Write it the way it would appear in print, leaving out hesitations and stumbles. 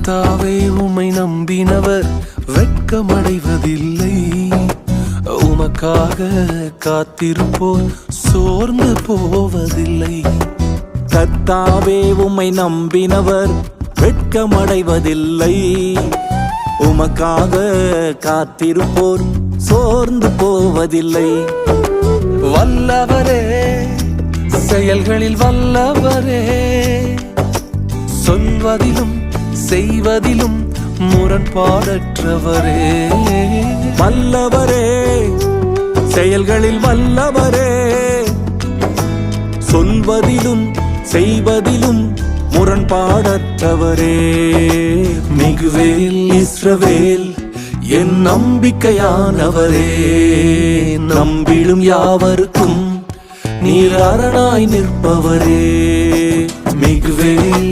கர்த்தாவே உம்மை நம்பினவர் வெட்கமடைவதில்லை. உமக்காக காத்திருப்போர் சோர்ந்து போவதில்லை. கர்த்தாவே உம்மை நம்பினவர் வெட்கமடைவதில்லை. உமக்காக காத்திருப்போர் சோர்ந்து போவதில்லை. வல்லவரே, செயல்களில் வல்லவரே, சொல்வதிலும் செய்வதிலும் முரண்பாடற்றவரே. வல்லவரே, செயல்களில் வல்லவரே, சொல்வதிலும் செய்வதிலும் முரண்பாடற்றவரே. மிகுவேல் இஸ்ரவேல் என் நம்பிக்கையானவரே, நம்பிடும் யாவருக்கும் நீர் அரணாய் நிற்பவரே. மிகுவேல்